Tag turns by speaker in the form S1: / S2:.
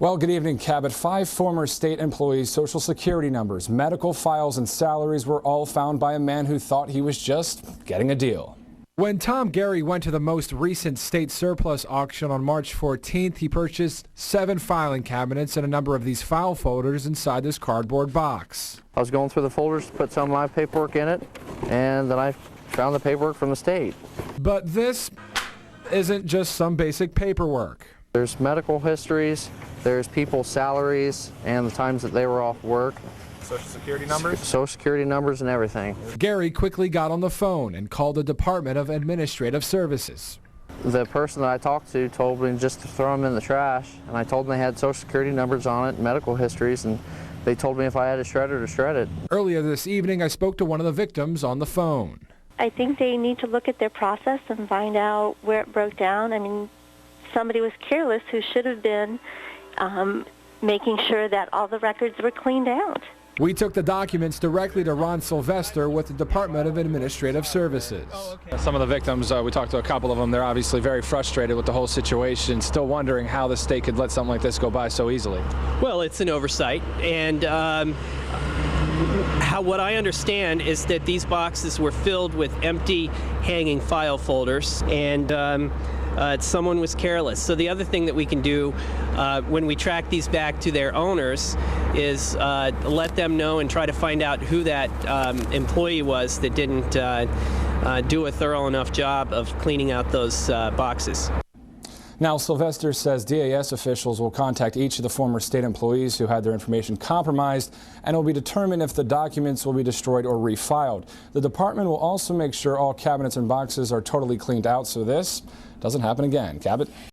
S1: Well, good evening, Cabot. 5 former state employees' Social Security numbers, medical files, and salaries were all found by a man who thought he was just getting a deal.
S2: When Tom Gary went to the most recent state surplus auction on March 14th, he purchased 7 filing cabinets and a number of these file folders inside this cardboard box.
S3: I was going through the folders to put some of my paperwork in it, and then I found the paperwork from the state.
S2: But this isn't just some basic paperwork.
S3: There's medical histories, there's people's salaries, and the times that they were off work.
S4: Social Security numbers?
S3: Social Security numbers and everything.
S2: Gary quickly got on the phone and called the Department of Administrative Services.
S3: The person that I talked to told me just to throw them in the trash, and I told them they had Social Security numbers on it, medical histories, and they told me if I had a shredder to shred it.
S2: Earlier this evening, I spoke to one of the victims on the phone.
S5: I think they need to look at their process and find out where it broke down. I mean, somebody was careless who should have been making sure that all the records were cleaned out.
S2: We took the documents directly to Ron Sylvester with the Department of Administrative Services.
S1: Some of the victims, we talked to a couple of them, they're obviously very frustrated with the whole situation, still wondering how the state could let something like this go by so easily.
S6: Well, it's an oversight, and what I understand is that these boxes were filled with empty hanging file folders, and someone was careless. So the other thing that we can do when we track these back to their owners is let them know and try to find out who that employee was that didn't do a thorough enough job of cleaning out those boxes.
S1: Now, Sylvester says DAS officials will contact each of the former state employees who had their information compromised, and it will be determined if the documents will be destroyed or refiled. The department will also make sure all cabinets and boxes are totally cleaned out so this doesn't happen again. Cabot?